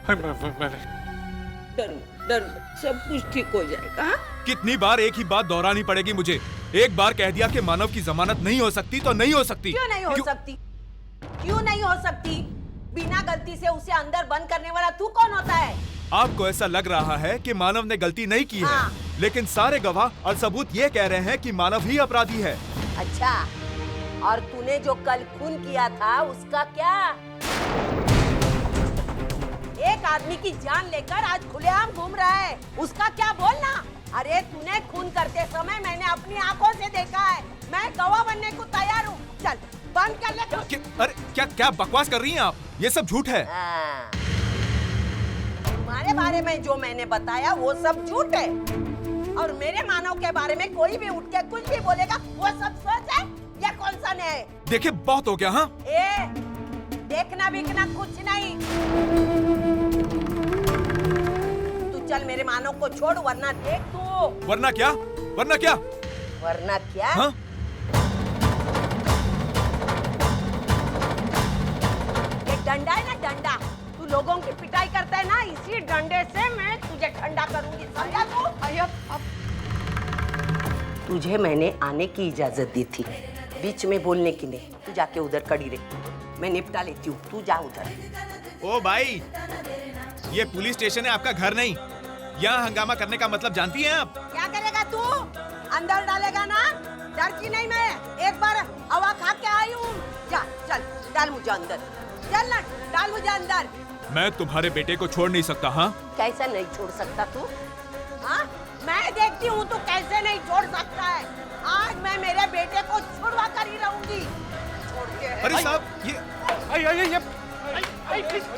डरो, सब कुछ ठीक हो जाएगा। हाँ? कितनी बार एक ही बात दोहरानी पड़ेगी मुझे? एक बार कह दिया कि मानव की जमानत नहीं हो सकती तो नहीं हो सकती। क्यों नहीं हो सकती? क्यों नहीं हो सकती? बिना गलती से उसे अंदर बंद करने वाला तू कौन होता है? आपको ऐसा लग रहा है कि मानव ने गलती नहीं की है, लेकिन सारे गवाह और सबूत ये कह रहे हैं कि मानव ही अपराधी है। अच्छा, और तूने जो कल खून किया था उसका क्या? एक आदमी की जान लेकर आज खुलेआम घूम रहा है, उसका क्या बोलना? अरे तूने खून करते समय मैंने अपनी आंखों से देखा है, मैं गवाह बनने को तैयार हूँ। चल बंद कर ले। अरे क्या बकवास कर रही हैं आप? ये सब झूठ है। तुम्हारे बारे में जो मैंने बताया वो सब झूठ है, और मेरे मानव के बारे में कोई भी उठ के कुछ भी बोलेगा वो सब सच है या कौन सा नहीं? देखिए बहुत हो गया। हाँ, देखना बिकना कुछ नहीं। तू चल मेरे मानव को छोड़, वरना देख तू। वरना क्या? वरना क्या? वरना क्या? हाँ? ये डंडा है ना, डंडा। तू लोगों की पिटाई करता है ना, इसी डंडे से मैं तुझे ठंडा करूंगी, समझा तू? तुझे मैंने आने की इजाजत दी थी, बीच में बोलने की नहीं। तू जाके उधर खड़ी रह, मैं निपटा लेती हूँ, तू जा उधर। ओ भाई, ये पुलिस स्टेशन है, आपका घर नहीं। यहाँ हंगामा करने का मतलब जानती हैं आप? क्या करेगा तू? अंदर डालेगा ना? डरती नहीं मैं, एक बार हवा खा के आई हूँ। जा चल, डाल मुझे अंदर, चल ना, डाल मुझे अंदर। मैं तुम्हारे बेटे को छोड़ नहीं सकता। हाँ, कैसा नहीं छोड़ सकता तू? हाँ, मैं देखती हूँ तू कैसे नहीं छोड़ सकता है। आज मैं मेरे बेटे को छुड़वा कर ही रहूंगी। छोड़ के। अरे साहब, ये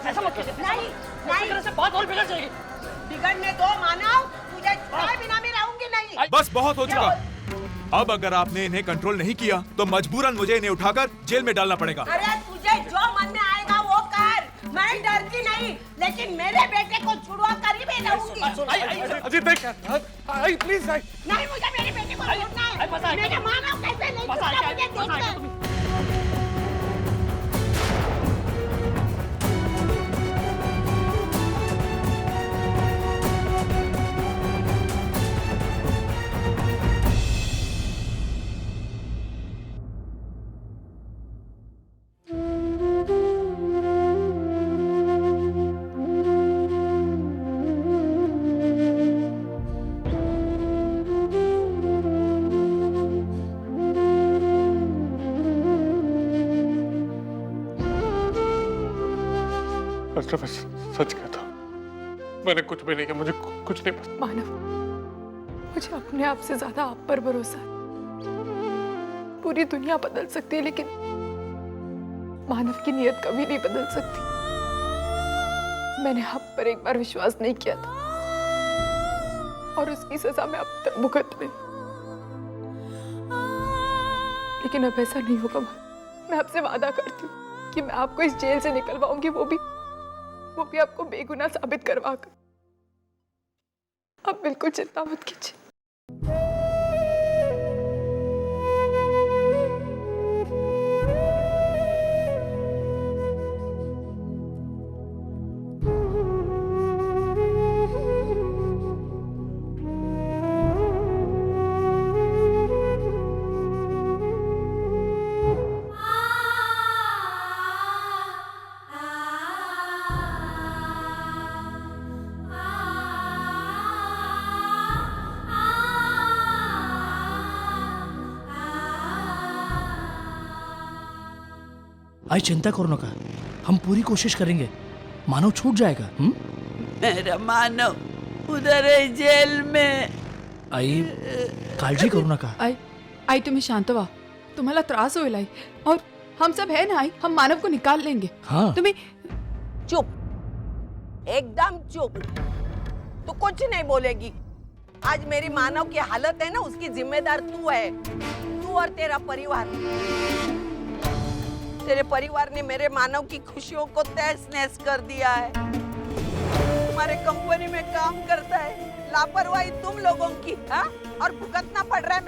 ऐसा मत कीजिए। नहीं, से बात और बिगड़ जाएगी। बिगड़ने दो मानव, तुझे छोड़े बिना मैं रहूंगी नहीं। बस बहुत हो चुका। अब अगर आपने इन्हें कंट्रोल नहीं किया तो मजबूरन मुझे इन्हें उठाकर जेल में डालना पड़ेगा। अरे तुझे जो मन में आएगा वो कर, मैं डरती नहीं, लेकिन मेरे बेटे को छुड़वा कर ही मैं रहूंगी। अजीत भाई, प्लीज नहीं, मुझे मेरे बेटे को छोड़ना है। मेरे मानव कैसे नहीं छूटता मुझे देखना है। सच कहता, मैंने कुछ भी नहीं किया, मुझे कुछ नहीं पता। मानव, मुझे अपने आप से ज्यादा आप पर भरोसा है। पूरी दुनिया बदल सकती है, लेकिन मानव की नीयत कभी नहीं बदल सकती। मैंने आप पर एक बार विश्वास नहीं किया था, और उसकी सजा मैं अब तक भुगत रही। लेकिन अब ऐसा नहीं होगा। मैं आपसे वादा करती हूँ कि मैं आपको इस जेल से निकलवाऊंगी, वो भी आपको बेगुनाह साबित करवा कर। अब बिल्कुल चिंता मत कीजिए। आई चिंता करो नका, हम पूरी कोशिश करेंगे, मानव छूट जाएगा। मेरा मानव उधर है जेल में। आई काळजी करू नका। आई तुम्ही शांत व्हा, तुम्हाला त्रास होईल आई, और हम सब है ना आई, हम मानव को निकाल लेंगे। हाँ, तुम्ही चुप, एकदम चुप। तू कुछ नहीं बोलेगी। आज मेरी मानव की हालत है ना, उसकी जिम्मेदार तू है, तू और तेरा परिवार। तेरे परिवार ने मेरे मानव की खुशियों को तहस नहस कर दिया है। तुम्हारे कंपनी में काम करता है, लापरवाही तुम लोगों की, हाँ? और भुगतना पड़ रहा है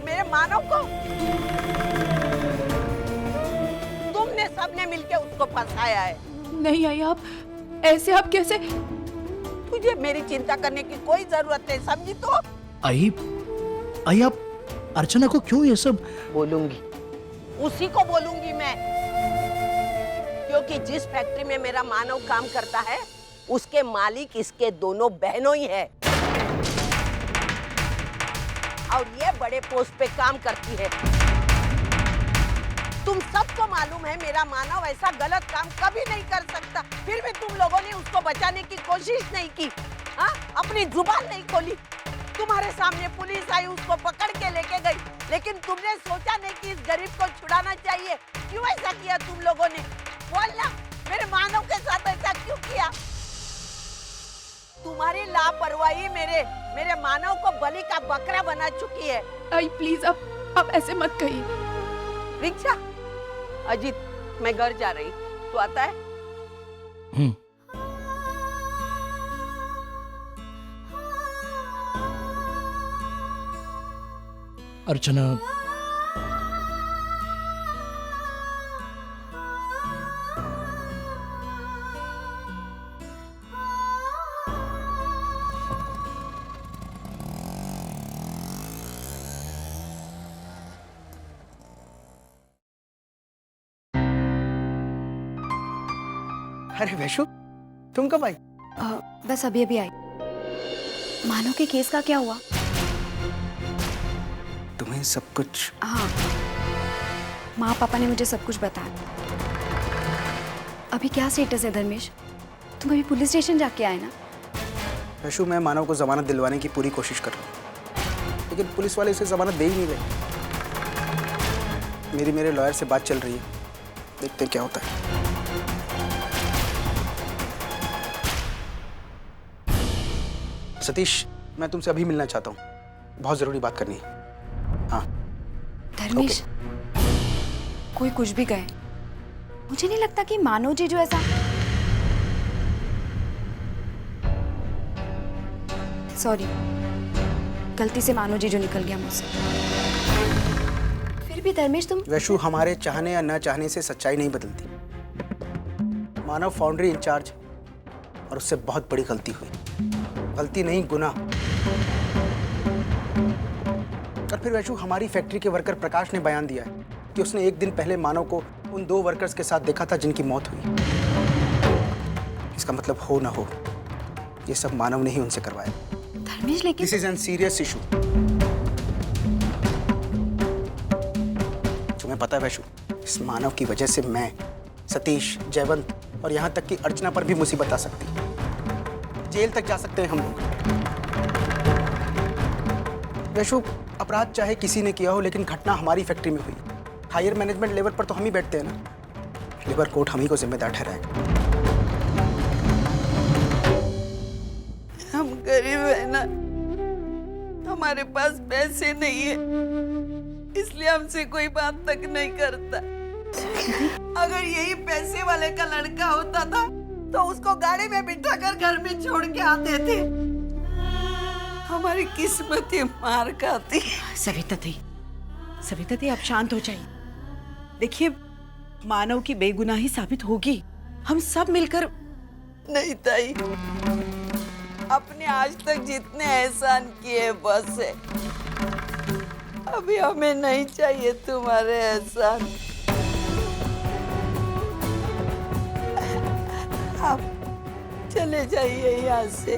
मेरे मानव को। तुमने सबने मिलके उसको फंसाया है। नहीं आई, आप ऐसे आप कैसे? तुझे मेरी चिंता करने की कोई जरूरत नहीं, समझी? तो आई आई आप अर्चना को क्यों ये सब? बोलूंगी, उसी को बोलूंगी मैं, क्योंकि जिस फैक्ट्री में मेरा मानव काम करता है उसके मालिक इसके दोनों बहनों ही है, और ये बड़े पोस्ट पे काम करती है। तुम सबको मालूम है मेरा मानव ऐसा गलत काम कभी नहीं कर सकता, फिर भी तुम लोगों ने उसको बचाने की कोशिश नहीं की। हाँ, अपनी जुबान नहीं खोली। तुम्हारे सामने पुलिस आई, उसको पकड़ के लेके गई, लेकिन तुमने सोचा नहीं कि इस गरीब को छुड़ाना चाहिए। क्यों ऐसा किया तुम लोगों ने? बोलना, मेरे मानव के साथ ऐसा क्यों किया? तुम्हारी लापरवाही मेरे मानव को बलि का बकरा बना चुकी है। आई प्लीज, आप ऐसे मत कहिए। रिक्शा, अजीत, मैं घर जा रही, तू आता है? अर्चना, अरे वैशु, तुम कब आई? बस अभी अभी आई। मानो के केस का क्या हुआ? तुम्हें सब कुछ? हाँ, माँ पापा ने मुझे सब कुछ बताया। अभी क्या स्टेटस है धर्मेश? तुम अभी पुलिस स्टेशन जाके आए ना? वैशु, मैं मानव को जमानत दिलवाने की पूरी कोशिश कर रहा हूँ, लेकिन पुलिस वाले उसे जमानत दे ही नहीं रहे। मेरे लॉयर से बात चल रही है, देखते हैं क्या होता है। सतीश, मैं तुमसे अभी मिलना चाहता हूँ, बहुत जरूरी बात करनी है। हाँ धर्मेश, कोई कुछ भी कहे, मुझे नहीं लगता कि मानो जी जो ऐसा। सॉरी, गलती से मानो जी जो निकल गया मुझसे। फिर भी धर्मेश तुम। वैशु, हमारे चाहने या न चाहने से सच्चाई नहीं बदलती। मानव फाउंड्री इंचार्ज, और उससे बहुत बड़ी गलती हुई। गलती नहीं, गुनाह। और फिर वैशु, हमारी फैक्ट्री के वर्कर प्रकाश ने बयान दिया है कि उसने एक दिन पहले मानव को उन 2 वर्कर्स के साथ देखा था जिनकी मौत हुई। इसका मतलब हो ना हो, ये सब मानव ने ही उनसे करवाया। धर्मेश, लेकिन this is an serious issue. तुम्हें पता है वैशु, इस मानव की वजह से मैं, सतीश, जयवंत और यहाँ तक कि अर्चना पर भी मुसीबत आ सकती है। जेल तक जा सकते हैं हम लोग। वैशु, अपराध चाहे किसी ने किया हो, लेकिन घटना हमारी फैक्ट्री में हुई। हायर मैनेजमेंट लेवल पर तो हम ही बैठते हैं ना। लेबर कोर्ट हम ही को जिम्मेदार ठहराएगा। हम गरीब है ना, हमारे पास पैसे नहीं है, इसलिए हमसे कोई बात तक नहीं करता। अगर यही पैसे वाले का लड़का होता था तो उसको गाड़ी में बिठाकर घर में छोड़ के आते थे। हमारी किस्मत ही मार खाती। सविता दी, आप शांत हो जाइए। देखिए, मानव की बेगुनाही साबित होगी, हम सब मिलकर। नहीं ताई, अपने आज तक जितने एहसान किए बस है, अभी हमें नहीं चाहिए तुम्हारे एहसान। आप चले जाइए यहाँ से।